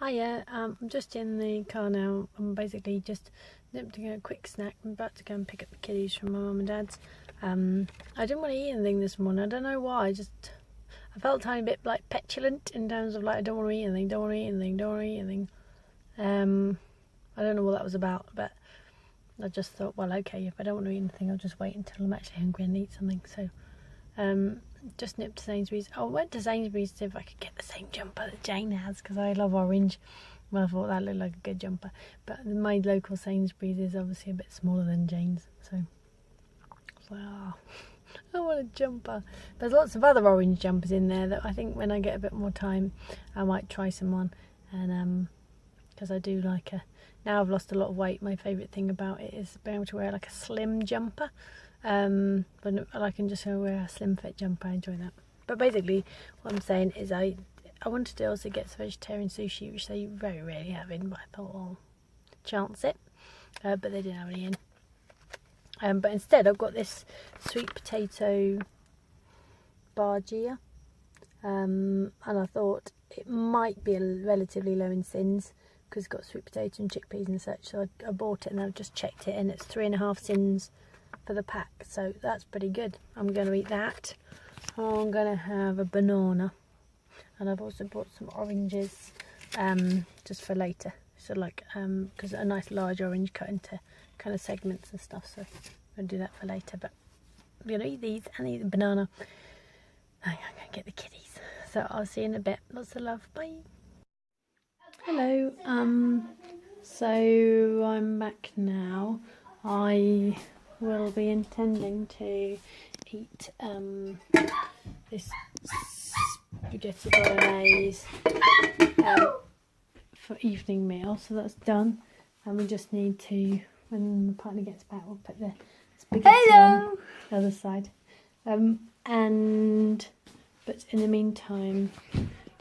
Hiya, I'm just in the car now. I'm basically just nipped to get a quick snack. I'm about to go and pick up the kiddies from my mum and dad's. I didn't want to eat anything this morning. I don't know why. I felt a tiny bit like petulant in terms of like I don't want to eat anything, don't want to eat anything, don't want to eat anything. I don't know what that was about, but I just thought, well, okay, if I don't want to eat anything, I'll just wait until I'm actually hungry and eat something. So, just nipped to Sainsbury's. I went to Sainsbury's to see if I could get the same jumper that Jane has, because I love orange. Well, I thought that looked like a good jumper, but my local Sainsbury's is obviously a bit smaller than Jane's, so I was like, oh, I want a jumper. There's lots of other orange jumpers in there that I think when I get a bit more time I might try some on, and because I do like now I've lost a lot of weight, my favourite thing about it is being able to wear like a slim jumper. But I can just wear a slim fit jumper. I enjoy that. But basically what I'm saying is I wanted to also get some vegetarian sushi, which they very rarely have in, but I thought I'll chance it. But they didn't have any in. But instead I've got this sweet potato bhajia, and I thought it might be relatively low in sins because it's got sweet potato and chickpeas and such. So I bought it and I've just checked it, and it's 3.5 sins for the pack, so that's pretty good. I'm going to eat that. I'm going to have a banana, and I've also bought some oranges just for later, so like because a nice large orange cut into kind of segments and stuff, so I'm going to do that for later. But I'm going to eat these and eat the banana. I'm going to get the kiddies, so I'll see you in a bit. Lots of love, bye. Hello, so I'm back now. I will be intending to eat this spaghetti bolognese for evening meal, so that's done, and we just need to, when my partner gets back, we'll put the spaghetti on the other side, but in the meantime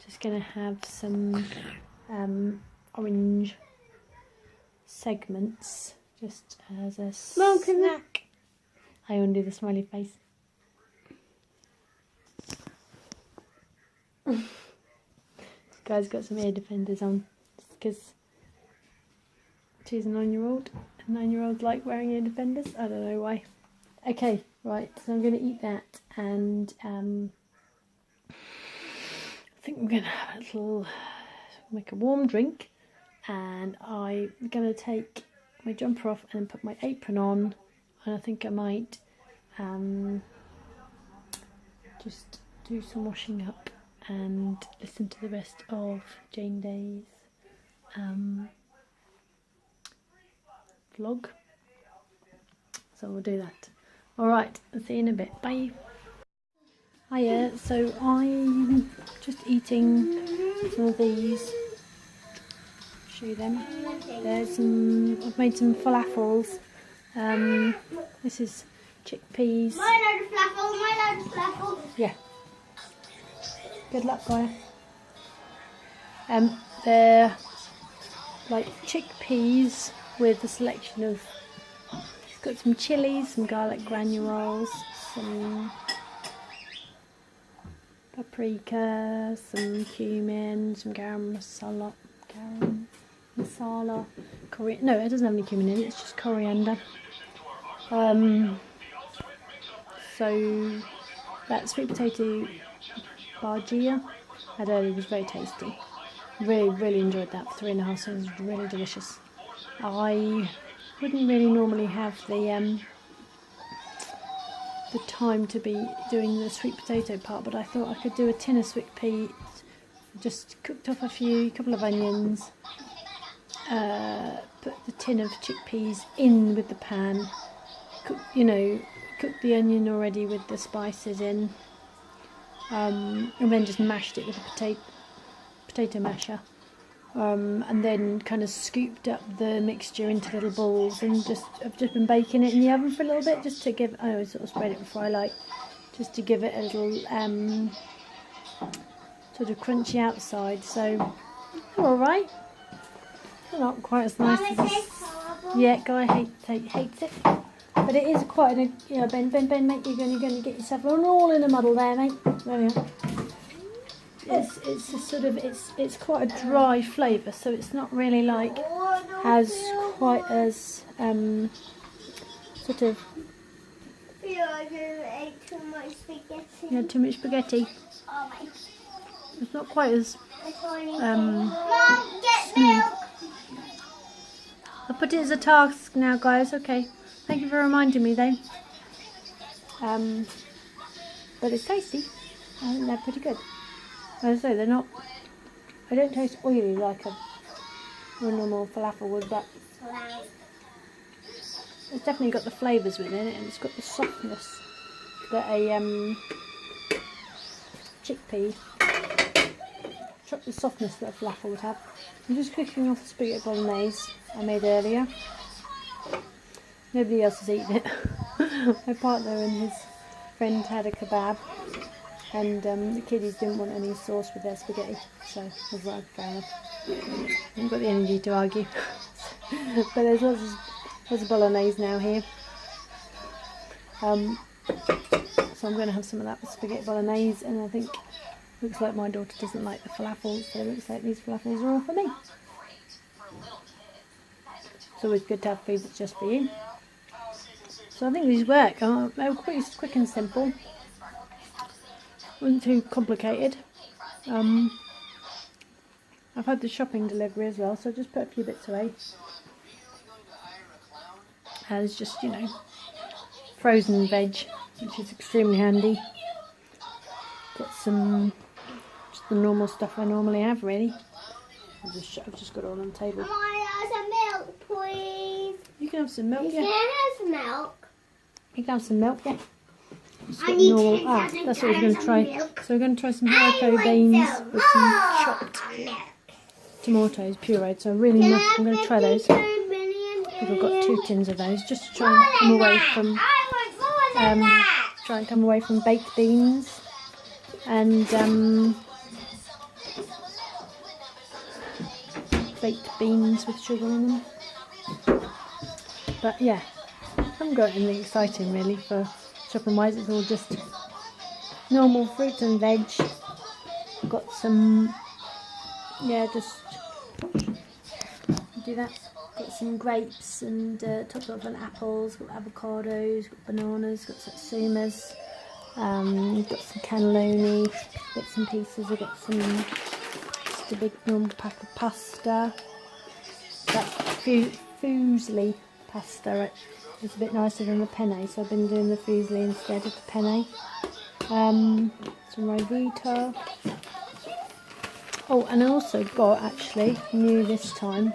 just gonna have some orange segments just as a snack. I want to do the smiley face. This guy's got some ear defenders on because she's a 9-year-old. And 9-year-olds like wearing ear defenders. I don't know why. Okay, right. So I'm going to eat that, and I think I'm going to have make a warm drink, and I'm going to take my jumper off and then put my apron on, and I think I might just do some washing up and listen to the rest of Jane Day's vlog. So we'll do that. Alright, I'll see you in a bit. Bye. Hiya, so I'm just eating some of these. Show you them. I've made some falafels. This is chickpeas. Yeah. Good luck, guy. They're like chickpeas with a selection of. It's got some chilies, some garlic granules, some paprika, some cumin, some garam masala. No, it doesn't have any cumin in it, it's just coriander. So that sweet potato bhajia I had earlier was very tasty. Really enjoyed that. 3.5 cents, it was really delicious. I wouldn't really normally have the time to be doing the sweet potato part, but I thought I could do a tin of sweet peas. Just cooked off a couple of onions, put the tin of chickpeas in with the pan, cooked the onion already with the spices in, and then just mashed it with a potato masher, and then kind of scooped up the mixture into little balls, and I've just been baking it in the oven for a little bit, just to give, I always sort of spread it before I like, just to give it a little sort of crunchy outside. So they're alright. They're not quite as nice as this. Yeah, Guy hates it. But it is quite a, Ben, mate, you're going to get yourself all in a muddle there, mate. There we are. it's a sort of it's quite a dry flavour, so it's not really like quite as sort of. You had too much spaghetti. It's not quite as smooth. I'll put it as a task now, guys. Okay. Thank you for reminding me, though. But it's tasty. I think they're pretty good. As I say, they're not. I don't taste oily like a normal falafel would, but it's definitely got the flavours within it, and it's got the softness that a chickpea. The softness that a falafel would have. I'm just cooking off the spaghetti bolognese I made earlier. Nobody else has eaten it. My partner and his friend had a kebab, and the kiddies didn't want any sauce with their spaghetti, so I was like, fair enough. I haven't got the energy to argue. But there's lots of bolognese now here. So I'm going to have some of that with spaghetti bolognese, and I think looks like my daughter doesn't like the falafels, so it looks like these falafels are all for me. It's always good to have food that's just for you. So I think these work. They're pretty quick and simple. Wasn't too complicated. I've had the shopping delivery as well, so I just put a few bits away. And it's just, you know, frozen veg, which is extremely handy. Got some the normal stuff I normally have, really. I've just got it all on the table. Can I have some milk, please? You can have some milk, yeah. Can I have some milk? You can have some milk, yeah. I need normal, that's what we're going to try. So we're going to try some haricot beans with some chopped tomatoes pureed. So I'm going to try those. I've got 2 tins of those, just to try and come away from baked beans and baked beans with sugar in them. But yeah, I haven't got anything exciting really for shopping wise. It's all just normal fruit and veg. Got some, yeah, just do that. Got some grapes and topped off on apples. Got avocados, got bananas, got satsumas. Got some cannelloni, bits and pieces. I've got some, just a big normal pack of pasta. That fusilli pasta, it's a bit nicer than the penne, so I've been doing the fusilli instead of the penne. Some Ryvita. Oh, and I also got, actually, new this time,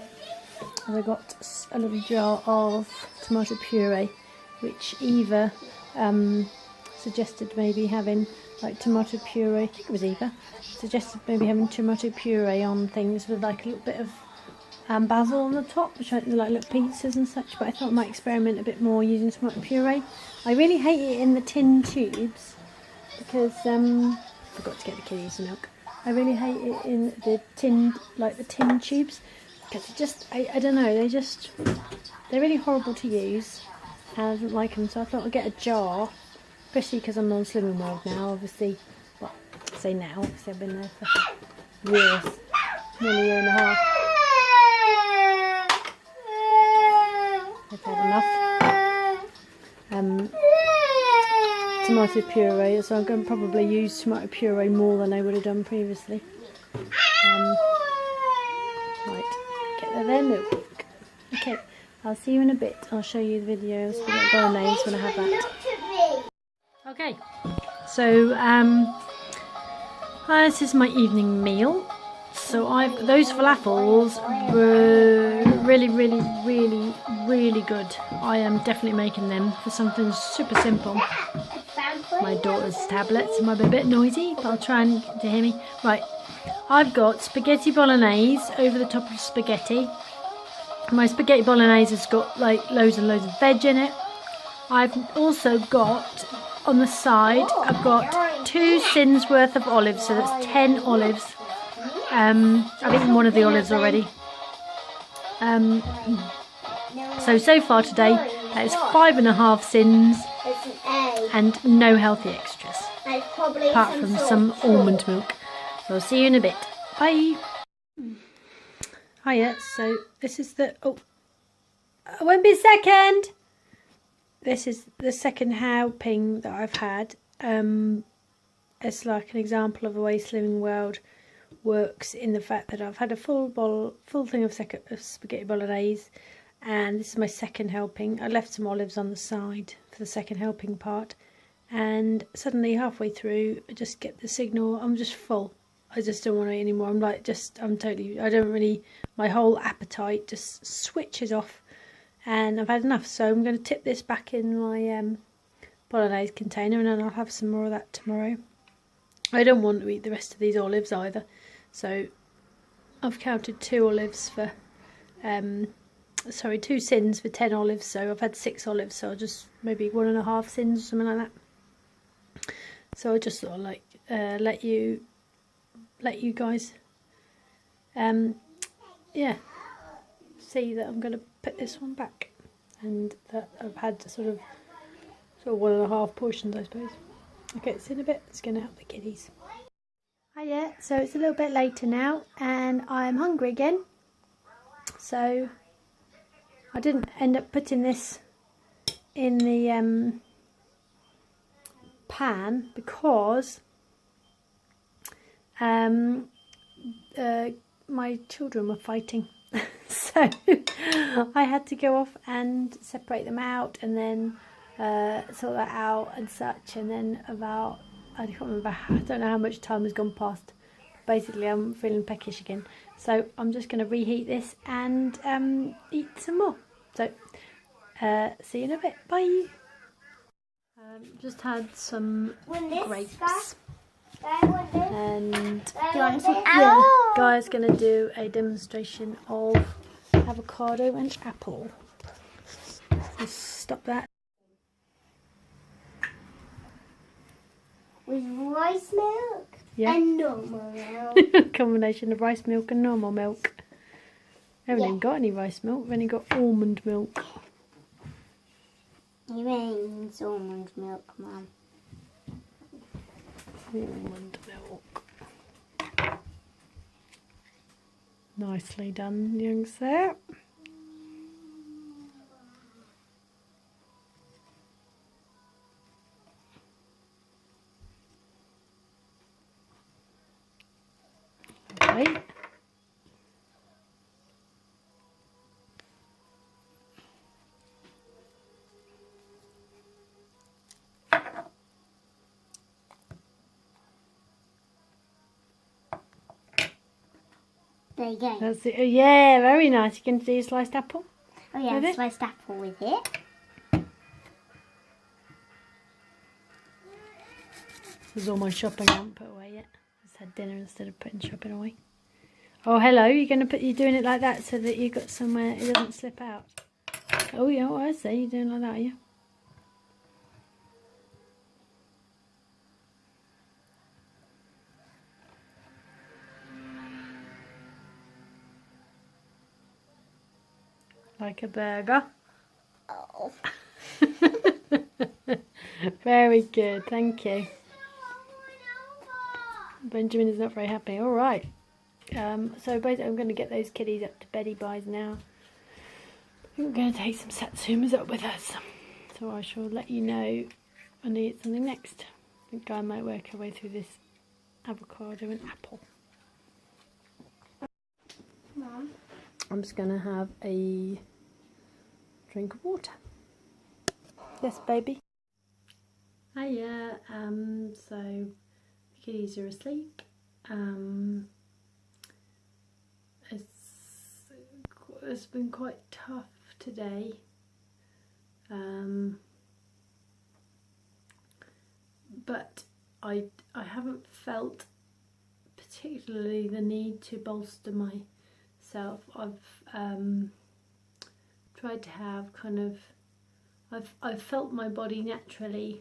I got a little jar of tomato puree, which Eva suggested maybe having like tomato puree. I think it was Eva suggested maybe having tomato puree on things with like a little bit of basil on the top, which I like little pizzas and such. But I thought I might experiment a bit more using tomato puree. I really hate it in the tin tubes because I forgot to get the kiddies some milk. I really hate it in the tin, like the tin tubes, because it just I don't know, they're really horrible to use, and I don't like them. So I thought I'd get a jar. Especially because I'm on Slimming World now, obviously. Well, I say now, because I've been there for years, nearly a year and a half. I've had enough. Tomato puree, so I'm going to probably use tomato puree more than I would have done previously. Right, get that there, milk. Okay, I'll see you in a bit. I'll show you the video of spaghetti bolognese when I have that. Okay, so this is my evening meal. So those falafels were really good. I am definitely making them for something super simple. My daughter's tablets might be a bit noisy, but I'll try and get to hear me. Right, I've got spaghetti bolognese over the top of spaghetti. My spaghetti bolognese has got like loads and loads of veg in it. I've also got on the side, I've got 2 sins worth of olives, so that's 10 olives. I've eaten one of the olives already. So far today, that is 5.5 sins and no healthy extras, apart from some almond milk. I'll see you in a bit. Bye. Hiya, so this is the... Oh, I won't be a second. This is the second helping that I've had. It's like an example of the way Slimming World works in the fact that I've had a full thing of spaghetti bolognese, and this is my second helping. I left some olives on the side for the second helping part, and suddenly halfway through I just get the signal, I'm just full. I just don't want to eat anymore. My whole appetite just switches off, and I've had enough. So I'm going to tip this back in my bolognese container, and then I'll have some more of that tomorrow. I don't want to eat the rest of these olives either, so I've counted 2 olives for 2 sins for 10 olives, so I've had 6 olives, so I'll just maybe 1.5 sins or something like that. So I just sort of like let you guys see that I'm going to put this one back, and that I've had sort of 1.5 portions, I suppose. Okay, it's in a bit. It's going to help the kiddies. Hiya, so it's a little bit later now and I'm hungry again, so I didn't end up putting this in the pan because my children were fighting. So I had to go off and separate them out, and then sort that out and such, and then about, I don't know how much time has gone past. Basically I'm feeling peckish again, so I'm just going to reheat this and eat some more. So see you in a bit. Bye. Just had some grapes, and Guy's going to do a demonstration of avocado and apple. Just stop that. With rice milk and normal milk. Combination of rice milk and normal milk. I haven't even got any rice milk, I've only got almond milk. You means almond milk, Mum. Almond milk. Nicely done, young sir. Okay. There you go. That's it. Oh, yeah, very nice. You can do a sliced apple. Oh yeah, sliced apple with it. This is all my shopping I haven't put away yet. Just had dinner instead of putting shopping away. Oh, hello. You're doing it like that so that you got somewhere it doesn't slip out. Oh yeah, I see. You're doing like that, are you? Like a burger. Oh. Very good, thank you. Benjamin is not very happy. All right. So basically I'm going to get those kiddies up to beddy buys now. I think we're going to take some satsumas up with us. So I shall let you know when I eat something next. I think I might work our way through this avocado and apple. Mum. I'm just going to have a drink of water. Yes, baby. Hiya. So the kiddies are asleep. It's been quite tough today. But I haven't felt particularly the need to bolster myself. I've tried to have I've felt my body naturally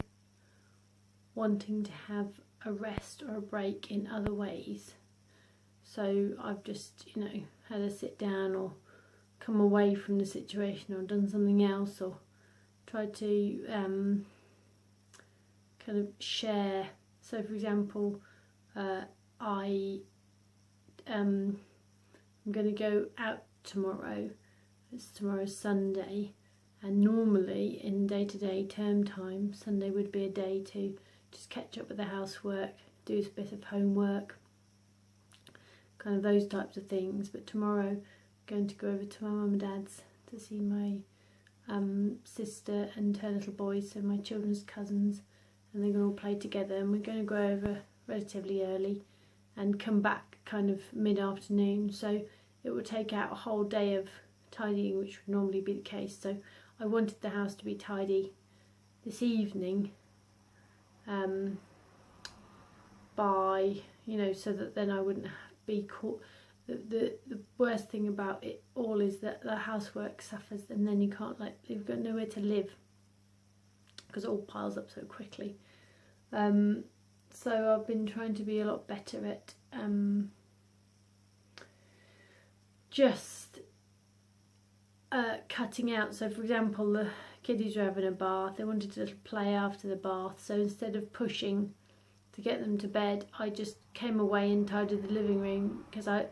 wanting to have a rest or a break in other ways. So I've just, had a sit down or come away from the situation or done something else, or tried to kind of share. So for example, I'm going to go out tomorrow. Tomorrow's Sunday, and normally in day-to-day term time, Sunday would be a day to just catch up with the housework, do a bit of homework, kind of those types of things. But tomorrow I'm going to go over to my mum and dad's to see my sister and her little boys, so my children's cousins, and they're going to all play together, and we're going to go over relatively early and come back kind of mid-afternoon, so it will take out a whole day of tidying, which would normally be the case. So I wanted the house to be tidy this evening, by, you know, so that then I wouldn't be caught. The worst thing about it all is that the housework suffers, and then you can't, like, you've got nowhere to live because it all piles up so quickly. So I've been trying to be a lot better at just cutting out. So for example, the kiddies were having a bath, they wanted to play after the bath, so instead of pushing to get them to bed, I just came away and tidied the living room, because I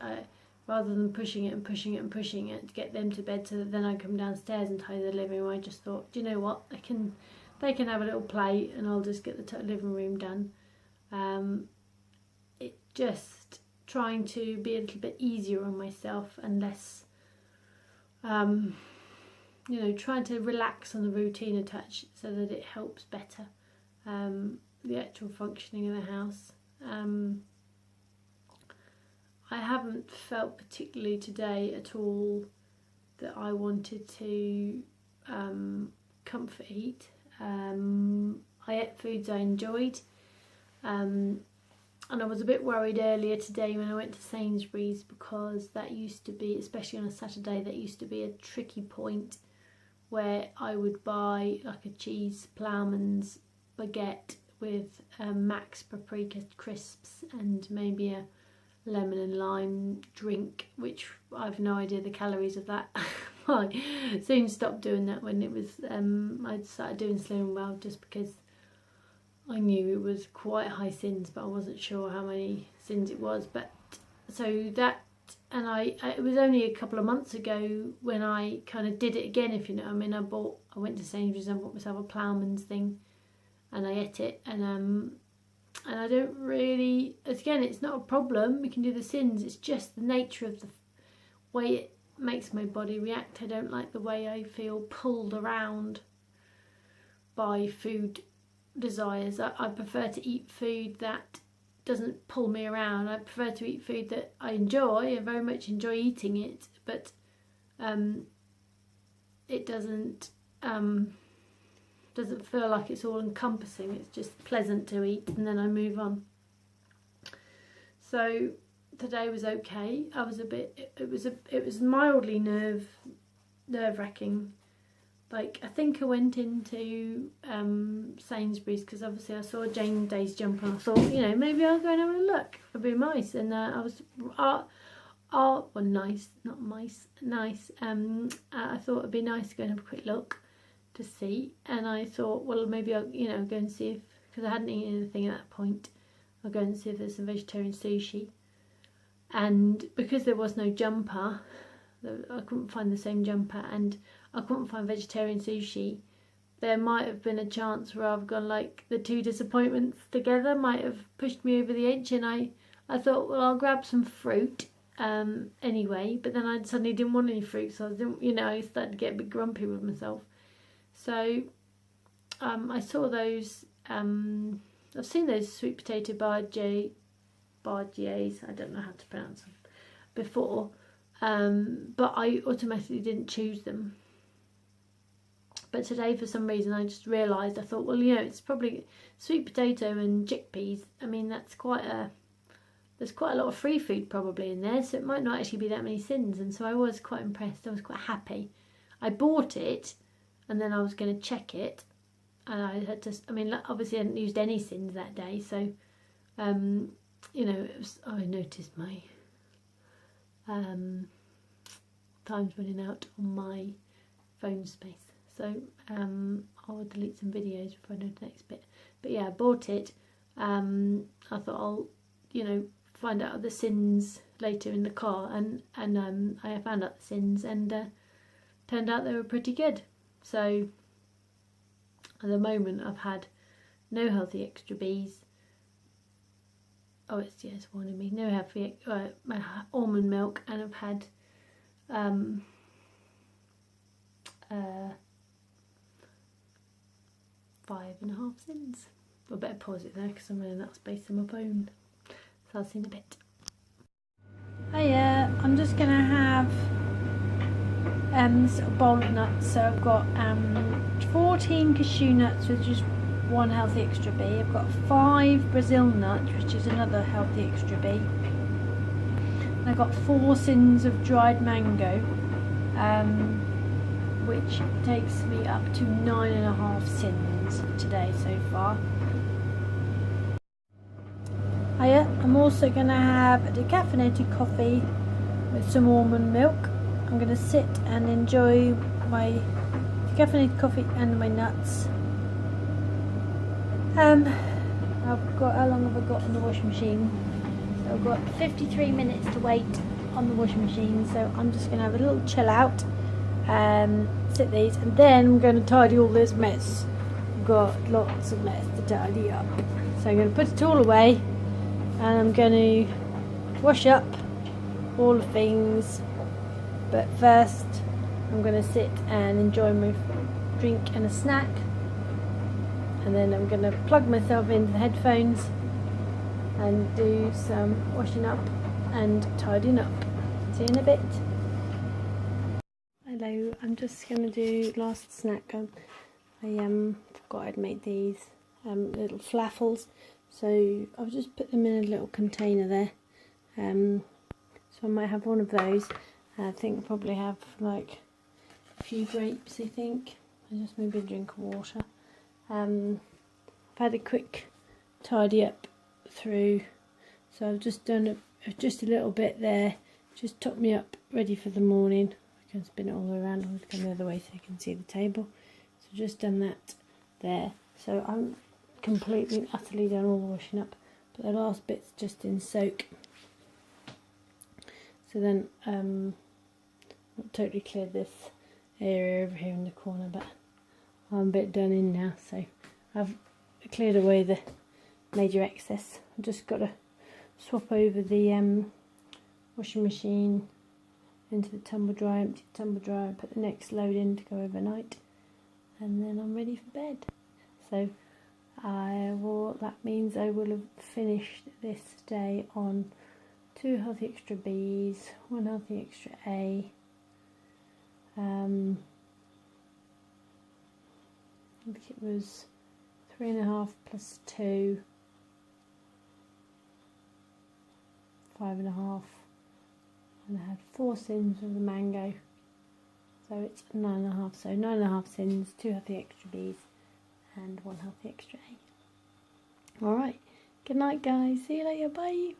rather than pushing it and pushing it and pushing it to get them to bed so that then I come downstairs and tidy the living room, I just thought, do you know what, they can have a little play and I'll just get the living room done. It just trying to be a little bit easier on myself and less, you know, trying to relax on the routine a touch so that it helps better the actual functioning of the house. I haven't felt particularly today at all that I wanted to comfort eat. I ate foods I enjoyed, and I was a bit worried earlier today when I went to Sainsbury's, because that used to be, especially on a Saturday, that used to be a tricky point where I would buy like a cheese ploughman's baguette with Max paprika crisps and maybe a lemon and lime drink, which I've no idea the calories of that. I soon stopped doing that when it was I started doing Slim and Well, just because I knew it was quite high sins, but I wasn't sure how many sins it was. But so that, and I it was only a couple of months ago when I kind of did it again, if you know what I mean. I went to Sainsbury's and bought myself a ploughman's thing, and I ate it, and I don't really, again, it's not a problem, we can do the sins, it's just the nature of the way it makes my body react. I don't like the way I feel pulled around by food desires. I prefer to eat food that doesn't pull me around. I prefer to eat food that I enjoy. I very much enjoy eating it, but it doesn't feel like it's all encompassing. It's just pleasant to eat, and then I move on. So today was okay. I was a bit, it was mildly nerve-wracking. Like, I think I went into Sainsbury's because obviously I saw Jane Day's jumper, and I thought, you know, maybe I'll go and have a look. It'd be nice. And I was well, nice, not mice, nice. I thought it'd be nice to go and have a quick look to see, and I thought, well, maybe I'll, you know, go and see if, because I hadn't eaten anything at that point, I'll go and see if there's some vegetarian sushi. And because there was no jumper, I couldn't find the same jumper, and I couldn't find vegetarian sushi, there might have been a chance where I've gone, like, the two disappointments together might have pushed me over the edge, and I thought, well, I'll grab some fruit anyway, but then I suddenly didn't want any fruit, so I started to get a bit grumpy with myself. So I saw those, I've seen those sweet potato bargiers, I don't know how to pronounce them, before, but I automatically didn't choose them. But today, for some reason, I just realised, I thought, well, you know, it's probably sweet potato and chickpeas. I mean, there's quite a lot of free food probably in there, so it might not actually be that many sins. And so I was quite impressed. I was quite happy. I bought it, and then I was going to check it, and I had to, I mean, obviously I hadn't used any sins that day, so, you know, I noticed my time's running out on my phone space. So I'll delete some videos before I do the next bit. But yeah, I bought it. I thought I'll, you know, find out the sins later in the car, and I found out the sins, and turned out they were pretty good. So at the moment I've had no healthy extra Bs. Oh, it's warning me. No healthy my almond milk, and I've had 5.5 sins. I better pause it there because I'm running out of space on my phone. So I'll see you in a bit. Hiya, I'm just gonna have sort of bowl of nuts. So I've got 14 cashew nuts with just 1 healthy extra B. I've got 5 Brazil nuts, which is another healthy extra B. And I've got 4 sins of dried mango, which takes me up to 9.5 sins today so far. Hiya, I'm also going to have a decaffeinated coffee with some almond milk. I'm going to sit and enjoy my decaffeinated coffee and my nuts. How long have I got on the washing machine? So I've got 53 minutes to wait on the washing machine, so I'm just going to have a little chill out, sit these, and then I'm going to tidy all this mess. I've got lots of mess to tidy up, so I'm going to put it all away, and I'm going to wash up all the things, but first I'm going to sit and enjoy my drink and a snack, and then I'm going to plug myself into the headphones and do some washing up and tidying up. See you in a bit. Hello, I'm just going to do last snack. I forgot I'd made these little flaffles, so I've just put them in a little container there. So I might have one of those. I think I'll probably have like a few grapes, I think, and just maybe a drink of water. I've had a quick tidy up through, so I've just done just a little bit there, just topped me up ready for the morning. I can spin it all around, I'll come the other way so you can see the table. So just done that there, so I'm completely utterly done all the washing up, but the last bit's just in soak. So then I've totally cleared this area over here in the corner, but I'm a bit done in now, so I've cleared away the major excess. I've just got to swap over the washing machine into the tumble dryer, empty the tumble dryer, put the next load in to go overnight, and then I'm ready for bed. So that means I will have finished this day on 2 healthy extra Bs, 1 healthy extra A, I think it was 3.5 plus 2, 5.5, and I had 4 sins of the mango, so it's 9.5. So 9.5 sins, 2 healthy extra Bs, and 1 healthy extra A. Alright, good night guys, see you later, bye.